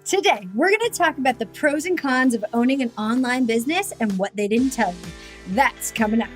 Today, we're going to talk about the pros and cons of owning an online business and what they didn't tell you. That's coming up.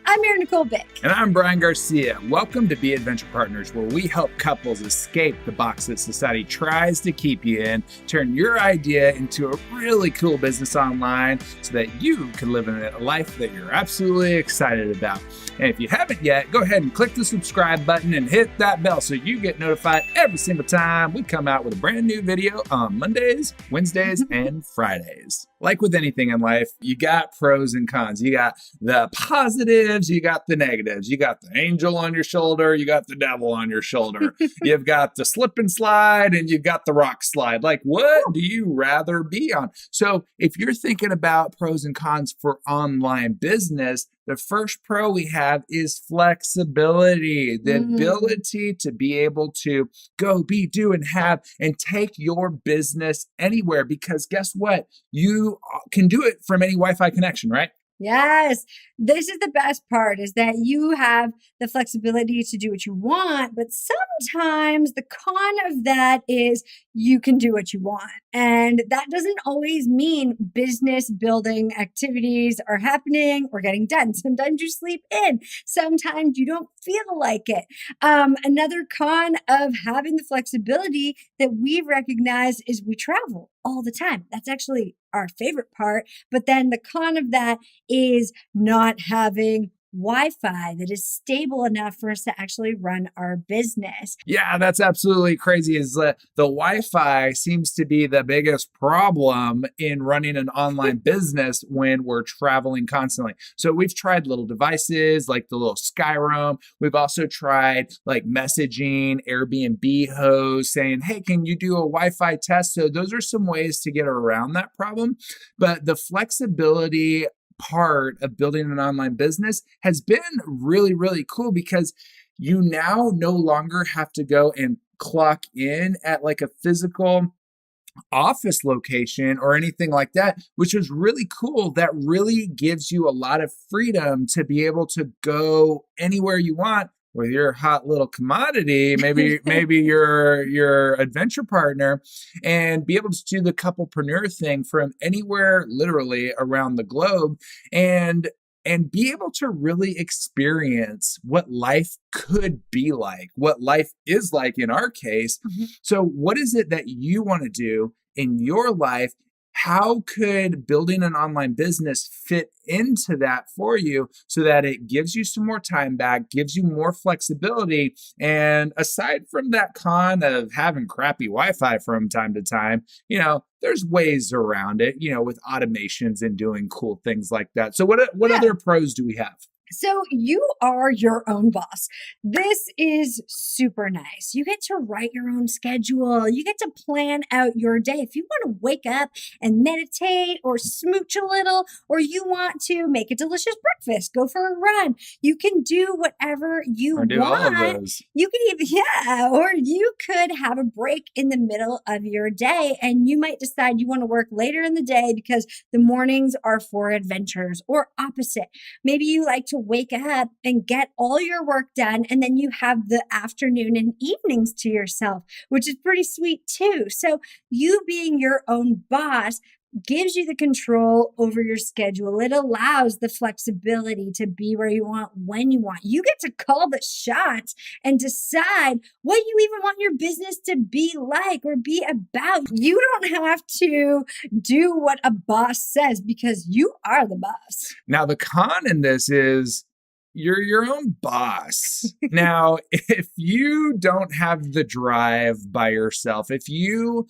I'm Mary Nicole Bick. And I'm Brian Garcia. Welcome to Be Adventure Partners, where we help couples escape the box that society tries to keep you in, turn your idea into a really cool business online so that you can live in a life that you're absolutely excited about. And if you haven't yet, go ahead and click the subscribe button and hit that bell so you get notified every single time we come out with a brand new video on Mondays, Wednesdays, and Fridays. Like with anything in life, you got pros and cons. You got the positives, you got the negatives. You got the angel on your shoulder, you got the devil on your shoulder. You've got the slip and slide, and you've got the rock slide. Like, what do you rather be on? So if you're thinking about pros and cons for online business, the first pro we have is flexibility, the ability to be able to go, be, do, and have, and take your business anywhere. Because guess what? You can do it from any Wi-Fi connection, right? Yes, this is the best part, is that you have the flexibility to do what you want, but sometimes the con of that is you can do what you want. And that doesn't always mean business building activities are happening or getting done. Sometimes you sleep in, sometimes you don't feel like it. Another con of having the flexibility that we've recognized is we travel all the time. That's actually our favorite part. But then the con of that is not having Wi-Fi that is stable enough for us to actually run our business. Yeah, that's absolutely crazy. Is the Wi-Fi seems to be the biggest problem in running an online business when we're traveling constantly. So we've tried little devices like the little Skyroam. We've also tried like messaging, Airbnb hosts saying, hey, can you do a Wi-Fi test? So those are some ways to get around that problem. But the flexibility part of building an online business has been really, really cool, because you now no longer have to go and clock in at like a physical office location or anything like that, which is really cool. That really gives you a lot of freedom to be able to go anywhere you want with your hot little commodity, maybe your adventure partner, and be able to do the couplepreneur thing from anywhere literally around the globe, and be able to really experience what life could be like, what life is like in our case. So what is it that you want to do in your life? How could building an online business fit into that for you so that it gives you some more time back, gives you more flexibility? And aside from that con of having crappy Wi-Fi from time to time, there's ways around it, with automations and doing cool things like that. So what other pros do we have? So you are your own boss. This is super nice. You get to write your own schedule. You get to plan out your day. If you want to wake up and meditate or smooch a little, or you want to make a delicious breakfast, go for a run, you can do whatever you or do want. All of those. You can even, or you could have a break in the middle of your day, and you might decide you want to work later in the day because the mornings are for adventures, or opposite. Maybe you like to wake up and get all your work done, and then you have the afternoon and evenings to yourself, which is pretty sweet too. So you being your own boss gives you the control over your schedule. It allows the flexibility to be where you want, when you want. You get to call the shots and decide what you even want your business to be like or be about. You don't have to do what a boss says, because you are the boss. Now, the con in this is you're your own boss. Now, if you don't have the drive by yourself, if you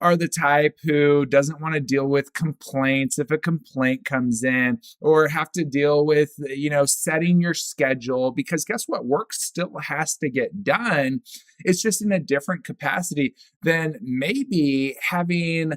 are the type who doesn't want to deal with complaints if a complaint comes in, or have to deal with, setting your schedule, because guess what? Work still has to get done. It's just in a different capacity. Then maybe having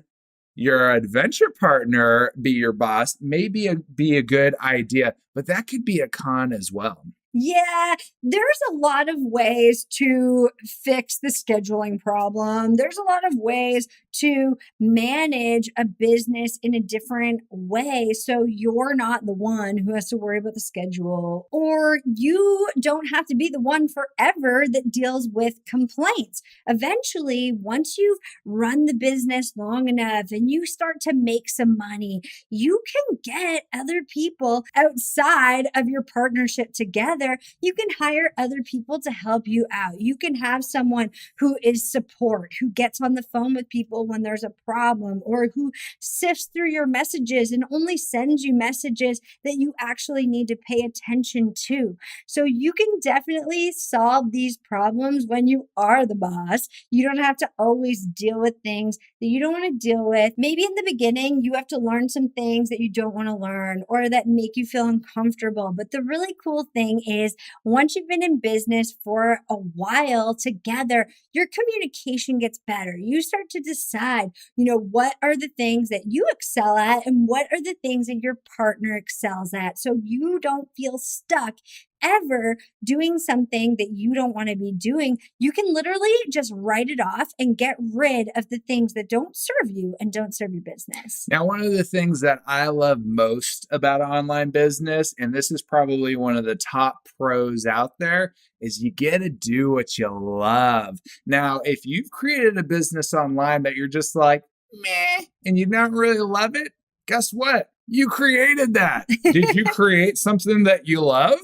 your adventure partner be your boss may be a good idea, but that could be a con as well. Yeah, there's a lot of ways to fix the scheduling problem. There's a lot of ways to manage a business in a different way so you're not the one who has to worry about the schedule, or you don't have to be the one forever that deals with complaints. Eventually, once you've run the business long enough and you start to make some money, you can get other people outside of your partnership together. You can hire other people to help you out. You can have someone who is support, who gets on the phone with people when there's a problem, or who sifts through your messages and only sends you messages that you actually need to pay attention to. So you can definitely solve these problems when you are the boss. You don't have to always deal with things that you don't want to deal with. Maybe in the beginning, you have to learn some things that you don't want to learn or that make you feel uncomfortable. But the really cool thing is once you've been in business for a while together, your communication gets better. You start to decide, what are the things that you excel at and what are the things that your partner excels at. So you don't feel stuck ever doing something that you don't want to be doing. You can literally just write it off and get rid of the things that don't serve you and don't serve your business. Now, one of the things that I love most about online business, and this is probably one of the top pros out there, is you get to do what you love. Now, if you've created a business online that you're just like, meh, and you don't really love it, guess what? You created that. Did you create something that you love?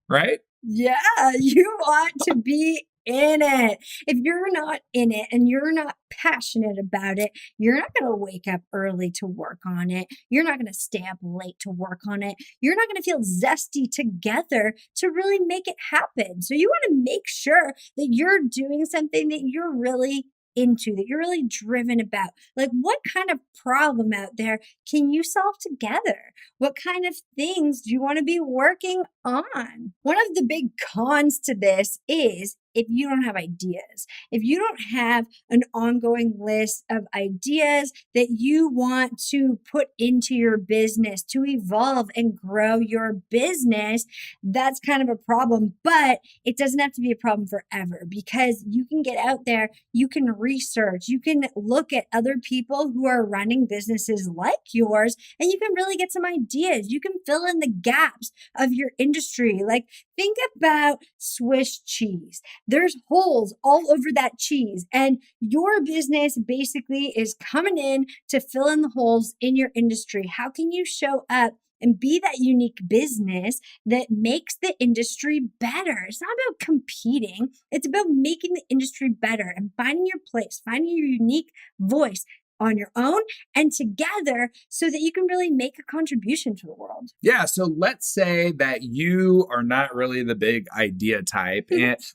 Right? Yeah, you want to be in it. If you're not in it and you're not passionate about it, you're not going to wake up early to work on it. You're not going to stay up late to work on it. You're not going to feel zesty together to really make it happen. So you want to make sure that you're doing something that you're really into, that you're really driven about. Like, what kind of problem out there can you solve together? What kind of things do you want to be working on? One of the big cons to this is if you don't have ideas, if you don't have an ongoing list of ideas that you want to put into your business to evolve and grow your business, that's kind of a problem. But it doesn't have to be a problem forever because you can get out there, you can research, you can look at other people who are running businesses like yours, and you can really get some ideas. You can fill in the gaps of your industry. Like, think about Swiss cheese. There's holes all over that cheese, and your business basically is coming in to fill in the holes in your industry. How can you show up and be that unique business that makes the industry better? It's not about competing. It's about making the industry better and finding your place, finding your unique voice on your own and together so that you can really make a contribution to the world. Yeah. So let's say that you are not really the big idea type,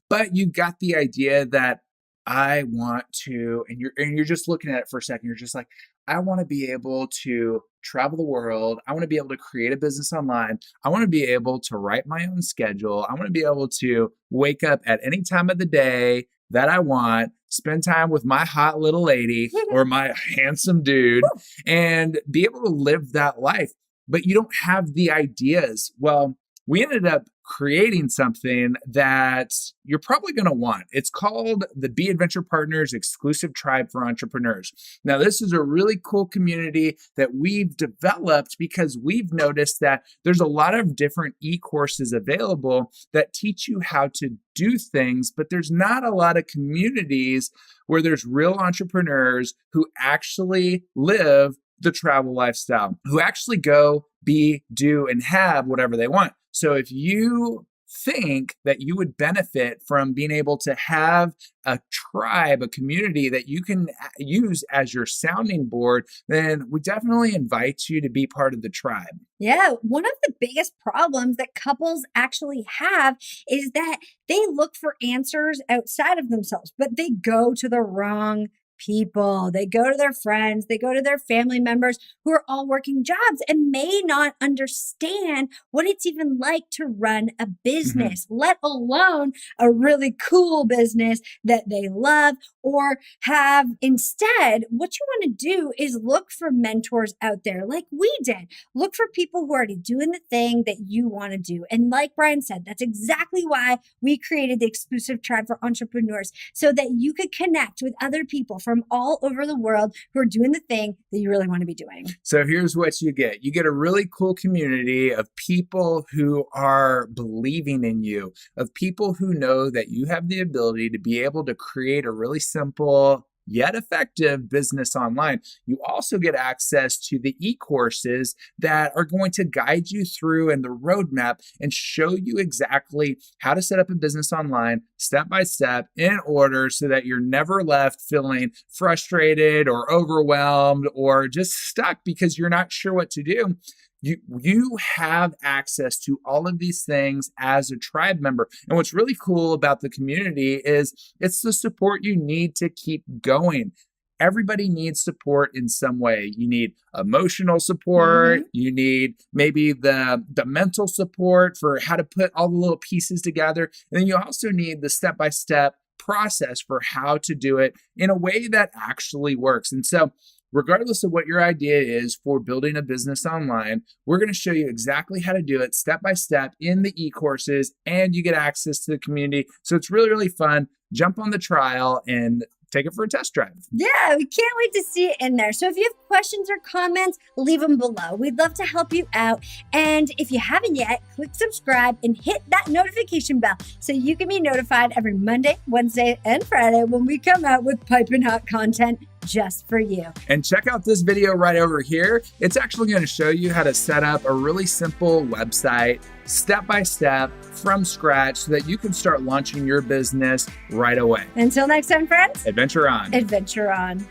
but you got the idea that I want to, and you're just looking at it for a second. You're just like, I want to be able to travel the world. I want to be able to create a business online. I want to be able to write my own schedule. I want to be able to wake up at any time of the day that I want, spend time with my hot little lady or my handsome dude, and be able to live that life. But you don't have the ideas. Well, we ended up creating something that you're probably going to want. It's called the Be Adventure Partners Exclusive Tribe for Entrepreneurs. Now, this is a really cool community that we've developed because we've noticed that there's a lot of different e-courses available that teach you how to do things, but there's not a lot of communities where there's real entrepreneurs who actually live the travel lifestyle, who actually go, be, do, and have whatever they want. So if you think that you would benefit from being able to have a tribe, a community that you can use as your sounding board, then we definitely invite you to be part of the tribe. Yeah, one of the biggest problems that couples actually have is that they look for answers outside of themselves, but they go to the wrong people. They go to their friends, they go to their family members who are all working jobs and may not understand what it's even like to run a business, let alone a really cool business that they love or have. Instead, what you want to do is look for mentors out there like we did. Look for people who are already doing the thing that you want to do. And like Brian said, that's exactly why we created the exclusive tribe for entrepreneurs, so that you could connect with other people from all over the world who are doing the thing that you really want to be doing. So here's what you get. You get a really cool community of people who are believing in you, of people who know that you have the ability to be able to create a really simple yet effective business online. You also get access to the e-courses that are going to guide you through and the roadmap and show you exactly how to set up a business online step by step in order, so that you're never left feeling frustrated or overwhelmed or just stuck because you're not sure what to do. You have access to all of these things as a tribe member. And what's really cool about the community is it's the support you need to keep going. Everybody needs support in some way. You need emotional support. You need maybe the mental support for how to put all the little pieces together. And then you also need the step-by-step process for how to do it in a way that actually works. And so regardless of what your idea is for building a business online, we're going to show you exactly how to do it step by step in the e-courses, and you get access to the community. So it's really, really fun. Jump on the trial and take it for a test drive. Yeah, we can't wait to see it in there. So if you have questions or comments, leave them below. We'd love to help you out. And if you haven't yet, click subscribe and hit that notification bell so you can be notified every Monday, Wednesday, and Friday when we come out with piping hot content just for you. And check out this video right over here. It's actually going to show you how to set up a really simple website step by step from scratch so that you can start launching your business right away. Until next time, friends. Adventure on. Adventure on.